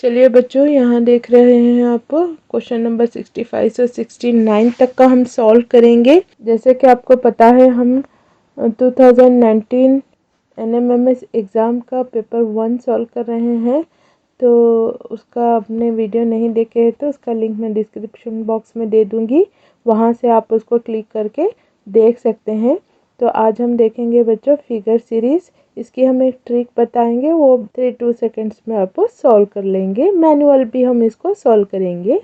चलिए बच्चों, यहाँ देख रहे हैं आप क्वेश्चन नंबर 65 से 69 तक का हम सॉल्व करेंगे। जैसे कि आपको पता है हम 2019 NMMS एग्ज़ाम का पेपर 1 सॉल्व कर रहे हैं। तो उसका आपने वीडियो नहीं देखे है तो उसका लिंक मैं डिस्क्रिप्शन बॉक्स में दे दूँगी, वहाँ से आप उसको क्लिक करके देख सकते हैं। तो आज हम देखेंगे बच्चों फिगर सीरीज़। इसकी हम एक ट्रिक बताएंगे, वो 2 सेकंड्स में आप सॉल्व कर लेंगे। मैनुअल भी हम इसको सॉल्व करेंगे।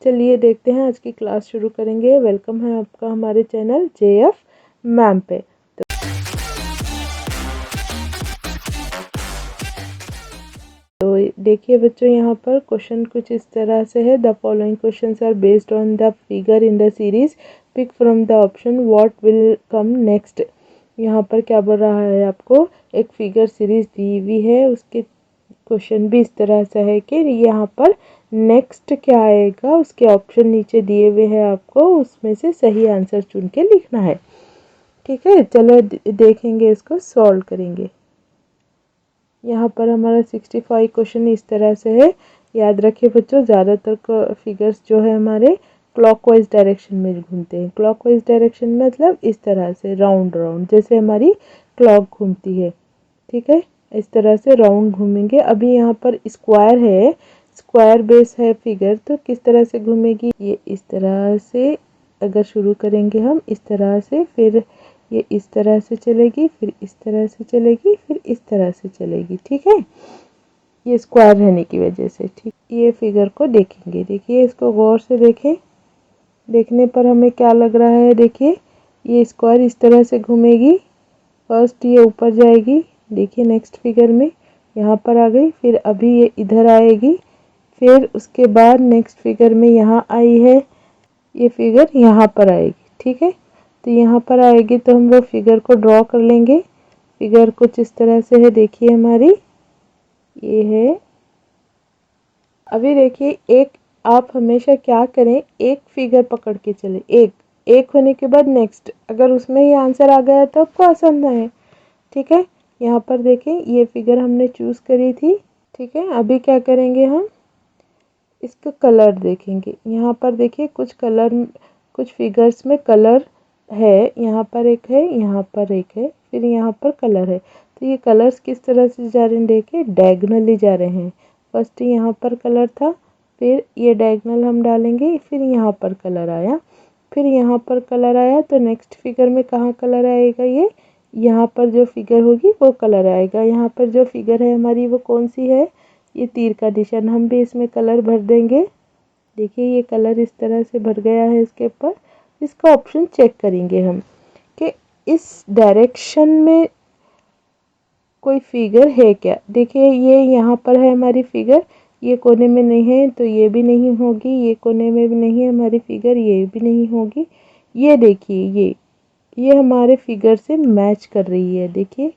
चलिए देखते हैं, आज की क्लास शुरू करेंगे। वेलकम है आपका हमारे चैनल JF मैम पे। तो देखिए बच्चों, यहाँ पर क्वेश्चन कुछ इस तरह से है। The following questions are based on the figure in the series, pick from the option what will come next. यहाँ पर क्या बोल रहा है, आपको एक फिगर सीरीज दी हुई है, उसके क्वेश्चन भी इस तरह से है कि यहाँ पर नेक्स्ट क्या आएगा, उसके ऑप्शन नीचे दिए हुए हैं, आपको उसमें से सही आंसर चुन के लिखना है। ठीक है, चलो देखेंगे, इसको सॉल्व करेंगे। यहाँ पर हमारा 65 क्वेश्चन इस तरह से है। याद रखिए बच्चों, ज़्यादातर फिगर्स जो है हमारे क्लॉकवाइज डायरेक्शन में घूमते हैं। क्लॉकवाइज डायरेक्शन मतलब इस तरह से राउंड राउंड, जैसे हमारी क्लॉक घूमती है। ठीक है, इस तरह से राउंड घूमेंगे। अभी यहाँ पर स्क्वायर है, स्क्वायर बेस है फिगर, तो किस तरह से घूमेगी, ये इस तरह से अगर शुरू करेंगे हम इस तरह से, फिर ये इस तरह से चलेगी, फिर इस तरह से चलेगी, फिर इस तरह से चलेगी। ठीक है, ये स्क्वायर रहने की वजह से। ठीक, ये फिगर को देखेंगे। देखिए, इसको गौर से देखें। देखने पर हमें क्या लग रहा है, देखिए ये स्क्वायर इस तरह से घूमेगी। फर्स्ट ये ऊपर जाएगी, देखिए नेक्स्ट फिगर में यहाँ पर आ गई, फिर अभी ये इधर आएगी, फिर उसके बाद नेक्स्ट फिगर में यहाँ आई है, ये फिगर यहाँ पर आएगी। ठीक है, तो यहाँ पर आएगी तो हम वो फिगर को ड्रॉ कर लेंगे। फिगर कुछ इस तरह से है, देखिए हमारी ये है। अभी देखिए, एक आप हमेशा क्या करें, एक फिगर पकड़ के चले, एक होने के बाद नेक्स्ट, अगर उसमें ही आंसर आ गया तो आपको आसान है। ठीक है, यहाँ पर देखें, ये फिगर हमने चूज़ करी थी। ठीक है, अभी क्या करेंगे, हम इसका कलर देखेंगे। यहाँ पर देखिए कुछ कलर, कुछ फिगर्स में कलर है, यहाँ पर एक है, यहाँ पर एक है, फिर यहाँ पर कलर है। तो ये कलर्स किस तरह से जा रहे हैं, देखिए डायगोनली जा रहे हैं। फर्स्ट यहाँ पर कलर था, फिर ये डायगोनल हम डालेंगे, फिर यहाँ पर कलर आया, फिर यहाँ पर कलर आया, तो नेक्स्ट फिगर में कहाँ कलर आएगा, ये यहाँ पर जो फिगर होगी वो कलर आएगा। यहाँ पर जो फिगर है हमारी वो कौन सी है, ये तीर का निशान, हम भी इसमें कलर भर देंगे। देखिए ये कलर इस तरह से भर गया है इसके ऊपर। इसका ऑप्शन चेक करेंगे हम कि इस डायरेक्शन में कोई फिगर है क्या। देखिए ये यहाँ पर है हमारी फिगर, ये कोने में नहीं है तो ये भी नहीं होगी, ये कोने में भी नहीं है हमारी फिगर, ये भी नहीं होगी। ये देखिए, ये हमारे फिगर से मैच कर रही है, देखिए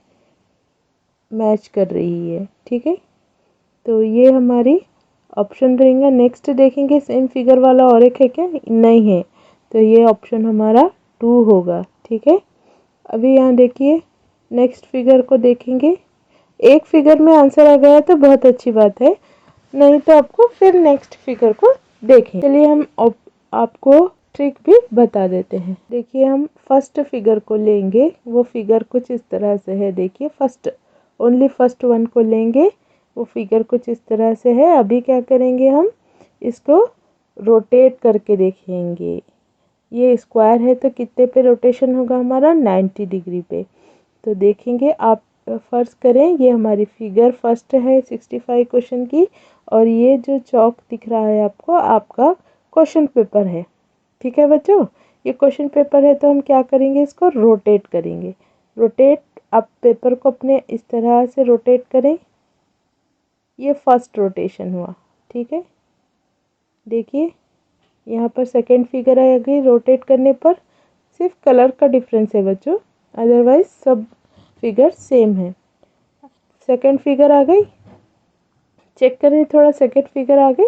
मैच कर रही है। ठीक है, तो ये हमारी ऑप्शन रहेगा। नेक्स्ट देखेंगे सेम फिगर वाला और एक है क्या, नहीं है, तो ये ऑप्शन हमारा 2 होगा। ठीक है, अभी यहाँ देखिए नेक्स्ट फिगर को देखेंगे। एक फिगर में आंसर आ गया तो बहुत अच्छी बात है, नहीं तो आपको फिर नेक्स्ट फिगर को देखें। चलिए हम आपको ट्रिक भी बता देते हैं। देखिए हम फर्स्ट फिगर को लेंगे, वो फिगर कुछ इस तरह से है। देखिए फर्स्ट, ओनली फर्स्ट वन को लेंगे, वो फिगर कुछ इस तरह से है। अभी क्या करेंगे, हम इसको रोटेट करके देखेंगे। ये स्क्वायर है तो कितने पे रोटेशन होगा हमारा, 90 डिग्री पे। तो देखेंगे, आप फर्ज करें ये हमारी फिगर फर्स्ट है 65 क्वेश्चन की, और ये जो चौक दिख रहा है आपको, आपका क्वेश्चन पेपर है। ठीक है बच्चों, ये क्वेश्चन पेपर है तो हम क्या करेंगे, इसको रोटेट करेंगे। रोटेट, आप पेपर को अपने इस तरह से रोटेट करें, ये फर्स्ट रोटेशन हुआ। ठीक है, देखिए यहाँ पर सेकंड फिगर आ गई। रोटेट करने पर सिर्फ कलर का डिफरेंस है बच्चों, अदरवाइज सब फिगर सेम है। सेकंड फिगर आ गई, चेक करें थोड़ा, सेकंड फिगर आ गई।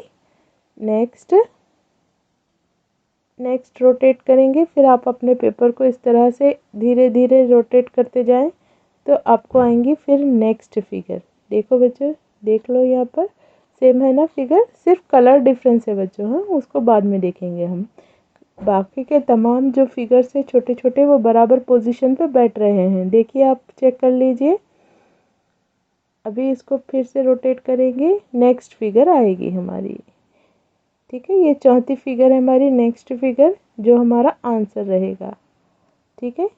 नेक्स्ट रोटेट करेंगे, फिर आप अपने पेपर को इस तरह से धीरे धीरे रोटेट करते जाएं तो आपको आएंगी फिर नेक्स्ट फिगर। देखो बच्चों, देख लो यहाँ पर सेम है ना फिगर, सिर्फ कलर डिफरेंस है बच्चों, हाँ उसको बाद में देखेंगे हम। बाकी के तमाम जो फिगर्स है छोटे छोटे वो बराबर पोजीशन पे बैठ रहे हैं, देखिए आप चेक कर लीजिए। अभी इसको फिर से रोटेट करेंगे, नेक्स्ट फिगर आएगी हमारी। ठीक है, ये चौथी फिगर है हमारी, नेक्स्ट फिगर जो हमारा आंसर रहेगा। ठीक है,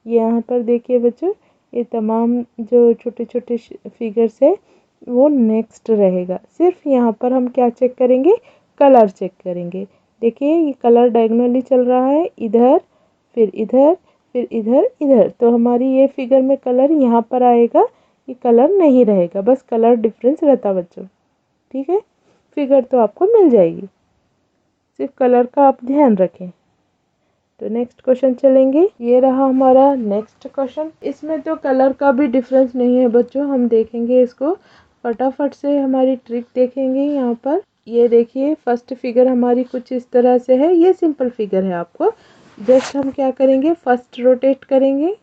ये यहाँ पर देखिए बच्चों, ये तमाम जो छोटे छोटे फिगर्स है वो नेक्स्ट रहेगा। सिर्फ यहाँ पर हम क्या चेक करेंगे, कलर चेक करेंगे। देखिए ये कलर डायगोनली चल रहा है, इधर फिर इधर फिर इधर इधर, तो हमारी ये फिगर में कलर यहाँ पर आएगा, ये कलर नहीं रहेगा, बस कलर डिफरेंस रहता बच्चों। ठीक है, फिगर तो आपको मिल जाएगी, सिर्फ कलर का आप ध्यान रखें। तो नेक्स्ट क्वेश्चन चलेंगे, ये रहा हमारा नेक्स्ट क्वेश्चन। इसमें तो कलर का भी डिफरेंस नहीं है बच्चों, हम देखेंगे इसको फटाफट से, हमारी ट्रिक देखेंगे यहाँ पर। ये देखिए फर्स्ट फिगर हमारी कुछ इस तरह से है, ये सिंपल फिगर है। आपको जस्ट हम क्या करेंगे, फर्स्ट रोटेट करेंगे,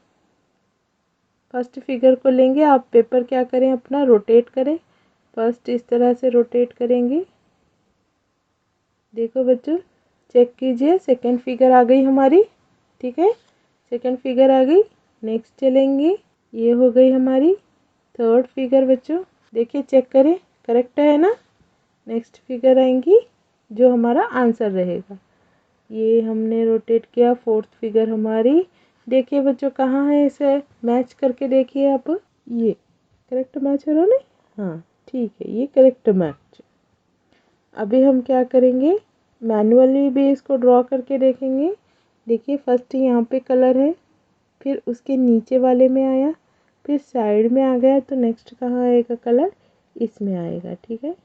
फर्स्ट फिगर को लेंगे, आप पेपर क्या करें अपना रोटेट करें, फर्स्ट इस तरह से रोटेट करेंगे। देखो बच्चों चेक कीजिए, सेकंड फिगर आ गई हमारी। ठीक है, सेकंड फिगर आ गई, नेक्स्ट चलेंगे, ये हो गई हमारी थर्ड फिगर बच्चों। देखिए चेक करें, करेक्ट है ना। नेक्स्ट फिगर आएंगी जो हमारा आंसर रहेगा, ये हमने रोटेट किया, फोर्थ फिगर हमारी। देखिए बच्चों कहाँ है, इसे मैच करके देखिए आप, ये करेक्ट मैच हो रहा ना, हाँ ठीक है, ये करेक्ट मैच। अभी हम क्या करेंगे, मैनुअली भी इसको ड्रॉ करके देखेंगे। देखिए फर्स्ट यहाँ पे कलर है, फिर उसके नीचे वाले में आया, फिर साइड में आ गया, तो नेक्स्ट कहाँ आएगा कलर, इसमें आएगा। ठीक है,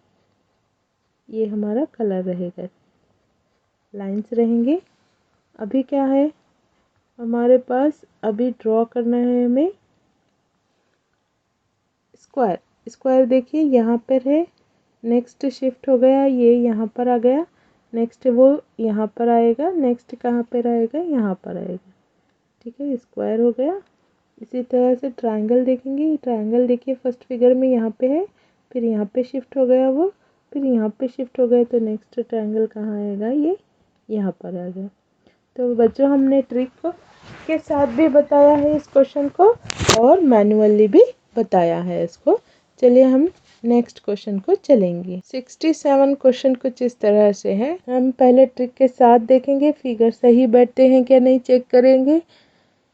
ये हमारा कलर रहेगा, लाइंस रहेंगे। अभी क्या है हमारे पास, अभी ड्रॉ करना है हमें स्क्वायर। स्क्वायर देखिए यहाँ पर है, नेक्स्ट शिफ्ट हो गया, ये यहाँ पर आ गया, नेक्स्ट वो यहाँ पर आएगा, नेक्स्ट कहाँ पर आएगा, यहाँ पर आएगा। ठीक है, स्क्वायर हो गया। इसी तरह से ट्रायंगल देखेंगे, ट्रायंगल देखिए फर्स्ट फिगर में यहाँ पे है, फिर यहाँ पे शिफ्ट हो गया वो, फिर यहाँ पे शिफ्ट हो गया, तो नेक्स्ट ट्रायंगल कहाँ आएगा, ये यहाँ पर आ गया। तो बच्चों हमने ट्रिक के साथ भी बताया है इस क्वेश्चन को, और मैनुअली भी बताया है इसको। चलिए हम नेक्स्ट क्वेश्चन को चलेंगे। 67 क्वेश्चन कुछ इस तरह से है, हम पहले ट्रिक के साथ देखेंगे, फिगर सही बैठते हैं क्या नहीं चेक करेंगे।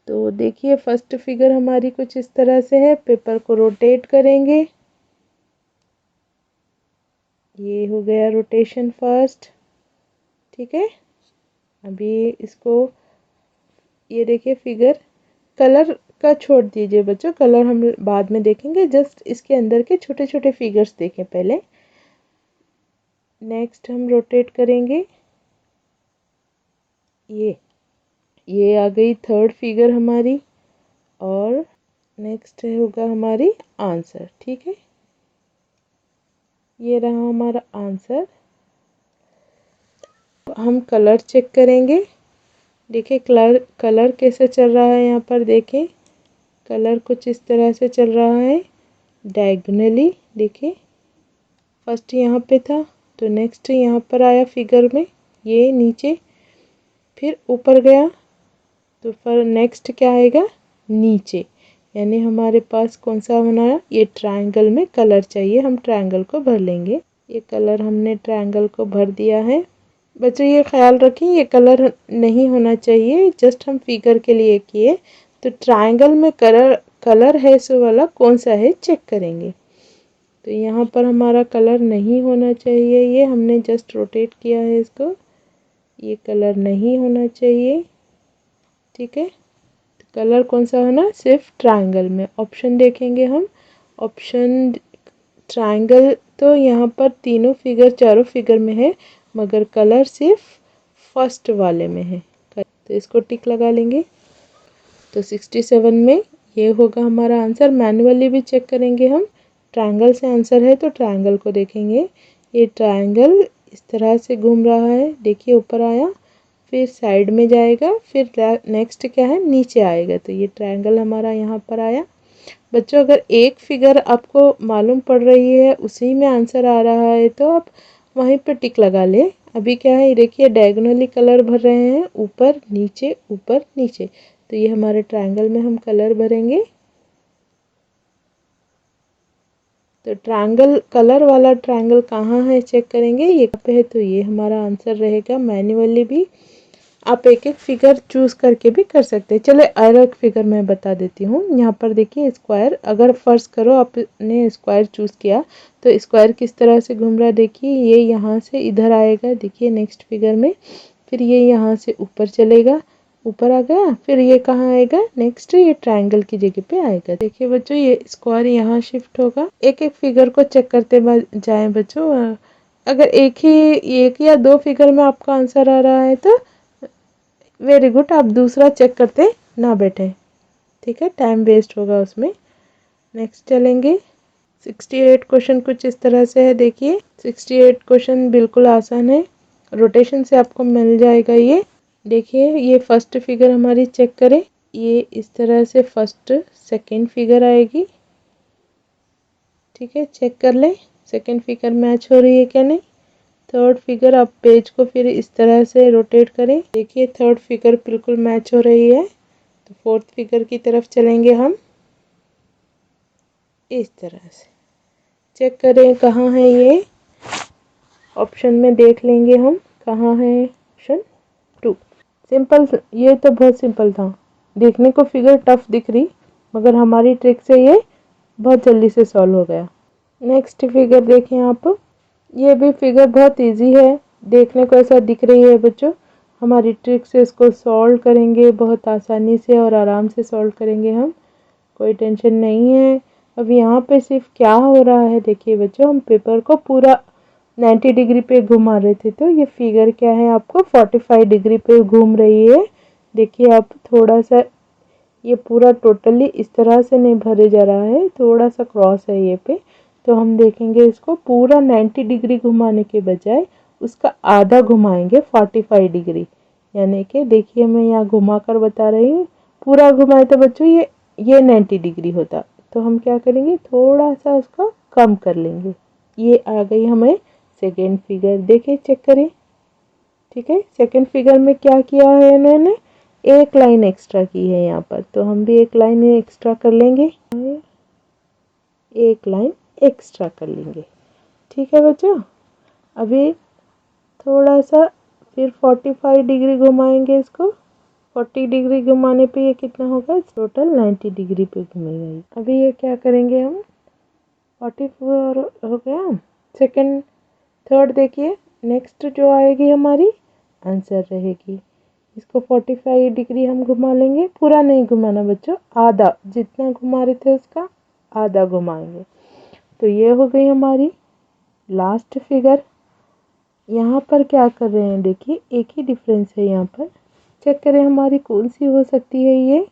तो देखिए फर्स्ट फिगर हमारी कुछ इस तरह से है, पेपर को रोटेट करेंगे, ये हो गया रोटेशन फर्स्ट। ठीक है, अभी इसको ये देखिए फिगर, कलर का छोड़ दीजिए बच्चों, कलर हम बाद में देखेंगे, जस्ट इसके अंदर के छोटे छोटे फिगर्स देखें पहले। नेक्स्ट हम रोटेट करेंगे, ये आ गई थर्ड फिगर हमारी, और नेक्स्ट होगा हमारी आंसर। ठीक है, ये रहा हमारा आंसर। हम कलर चेक करेंगे, देखिए कलर कैसे चल रहा है, यहाँ पर देखें कलर कुछ इस तरह से चल रहा है डायगोनली। देखिए फर्स्ट यहाँ पे था, तो नेक्स्ट यहाँ पर आया फिगर में, ये नीचे, फिर ऊपर गया, तो फिर नेक्स्ट क्या आएगा, नीचे। यानी हमारे पास कौन सा होना है, ये ट्रायंगल में कलर चाहिए, हम ट्रायंगल को भर लेंगे। ये कलर हमने ट्रायंगल को भर दिया है। बच्चों ये ख्याल रखें ये कलर नहीं होना चाहिए, जस्ट हम फिगर के लिए किए। तो ट्रायंगल में कलर है सो वाला कौन सा है चेक करेंगे। तो यहाँ पर हमारा कलर नहीं होना चाहिए, ये हमने जस्ट रोटेट किया है इसको, ये कलर नहीं होना चाहिए। ठीक है, तो कलर कौन सा होना, सिर्फ ट्रायंगल में। ऑप्शन देखेंगे हम, ऑप्शन ट्रायंगल तो यहाँ पर तीनों फिगर चारों फिगर में है, मगर कलर सिर्फ फर्स्ट वाले में है, तो इसको टिक लगा लेंगे। तो 67 में ये होगा हमारा आंसर। मैनुअली भी चेक करेंगे हम, ट्रायंगल से आंसर है तो ट्रायंगल को देखेंगे। ये ट्रायंगल इस तरह से घूम रहा है, देखिए ऊपर आया, फिर साइड में जाएगा, फिर नेक्स्ट क्या है नीचे आएगा, तो ये ट्रायंगल हमारा यहाँ पर आया। बच्चों अगर एक फिगर आपको मालूम पड़ रही है, उसी में आंसर आ रहा है, तो आप वहीं पे टिक लगा ले। अभी क्या है, देखिए डायगोनली कलर भर रहे हैं, ऊपर नीचे। तो ये हमारे ट्रायंगल में हम कलर भरेंगे। तो ट्रायंगल, कलर वाला ट्रायंगल कहाँ है चेक करेंगे, ये पे है, तो ये हमारा आंसर रहेगा। मैन्युअली भी आप एक एक फिगर चूज करके भी कर सकते हैं। चले और एक फिगर मैं बता देती हूँ। यहाँ पर देखिए स्क्वायर, अगर फर्ज करो आपने स्क्वायर चूज किया, तो स्क्वायर किस तरह से घूम रहा है, देखिए ये यहाँ से इधर आएगा, देखिए नेक्स्ट फिगर में, फिर ये यहाँ से ऊपर चलेगा, ऊपर आ गया, फिर ये कहाँ आएगा, नेक्स्ट ये ट्रायंगल की जगह पे आएगा। देखिए बच्चों ये स्क्वायर यहाँ शिफ्ट होगा। एक एक फिगर को चेक करते जाएं बच्चों। अगर एक या दो फिगर में आपका आंसर आ रहा है तो वेरी गुड, आप दूसरा चेक करते ना बैठे, ठीक है, टाइम वेस्ट होगा उसमें। नेक्स्ट चलेंगे। 68 क्वेश्चन कुछ इस तरह से है, देखिए 68 क्वेश्चन बिल्कुल आसान है, रोटेशन से आपको मिल जाएगा ये। देखिए ये फर्स्ट फिगर हमारी चेक करें, ये इस तरह से फर्स्ट सेकंड फिगर आएगी, ठीक है, चेक कर लें सेकंड फिगर मैच हो रही है क्या नहीं। थर्ड फिगर, आप पेज को फिर इस तरह से रोटेट करें, देखिए थर्ड फिगर बिल्कुल मैच हो रही है। तो फोर्थ फिगर की तरफ चलेंगे हम, इस तरह से चेक करें कहाँ है ये, ऑप्शन में देख लेंगे हम कहाँ है, ऑप्शन 2। सिंपल, ये तो बहुत सिंपल था, देखने को फिगर टफ दिख रही, मगर हमारी ट्रिक से ये बहुत जल्दी से सॉल्व हो गया। नेक्स्ट फिगर देखें आप, ये भी फिगर बहुत इजी है, देखने को ऐसा दिख रही है बच्चों, हमारी ट्रिक से इसको सॉल्व करेंगे बहुत आसानी से और आराम से सॉल्व करेंगे हम, कोई टेंशन नहीं है। अब यहाँ पे सिर्फ क्या हो रहा है, देखिए बच्चों हम पेपर को पूरा 90 डिग्री पे घुमा रहे थे, तो ये फिगर क्या है आपको 45 डिग्री पे घूम रही है। देखिए आप थोड़ा सा, ये पूरा टोटली इस तरह से नहीं भरे जा रहा है, थोड़ा सा क्रॉस है ये पे, तो हम देखेंगे इसको पूरा 90 डिग्री घुमाने के बजाय उसका आधा घुमाएंगे 45 डिग्री, यानी कि देखिए मैं यहाँ घुमा कर बता रही हूँ, पूरा घुमाए तो बच्चों ये 90 डिग्री होता, तो हम क्या करेंगे थोड़ा सा उसको कम कर लेंगे। ये आ गई हमें सेकेंड फिगर, देखिए चेक करें, ठीक है। सेकेंड फिगर में क्या किया है इन्होंने, एक लाइन एक्स्ट्रा की है यहाँ पर, तो हम भी एक लाइन एक्स्ट्रा कर लेंगे, एक लाइन एक्स्ट्रा कर लेंगे, ठीक है बच्चों। अभी थोड़ा सा फिर 45 डिग्री घुमाएंगे इसको, 40 डिग्री घुमाने पे ये कितना होगा, टोटल 90 डिग्री पे घूमेगा। अभी ये क्या करेंगे हम, 44 हो गया, सेकंड थर्ड देखिए, नेक्स्ट जो आएगी हमारी आंसर रहेगी, इसको 45 डिग्री हम घुमा लेंगे, पूरा नहीं घुमाना बच्चों, आधा, जितना घुमा रहे थे उसका आधा घुमाएंगे। तो ये हो गई हमारी लास्ट फिगर। यहाँ पर क्या कर रहे हैं, देखिए एक ही डिफरेंस है यहाँ पर, चेक करें हमारी कौन सी हो सकती है ये,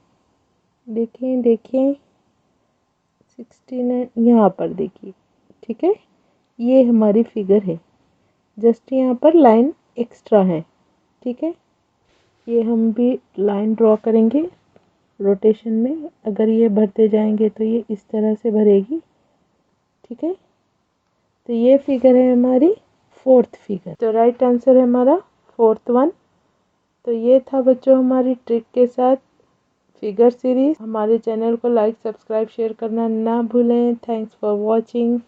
देखें 69 यहाँ पर देखिए, ठीक है, ये हमारी फिगर है, जस्ट यहाँ पर लाइन एक्स्ट्रा है, ठीक है। ये हम भी लाइन ड्रॉ करेंगे रोटेशन में, अगर ये भरते जाएंगे तो ये इस तरह से भरेगी, ठीक है। तो ये फिगर है हमारी फोर्थ फिगर, तो राइट आंसर है हमारा फोर्थ वन। तो ये था बच्चों हमारी ट्रिक के साथ फिगर सीरीज। हमारे चैनल को लाइक, सब्सक्राइब, शेयर करना ना भूलें। Thanks for watching.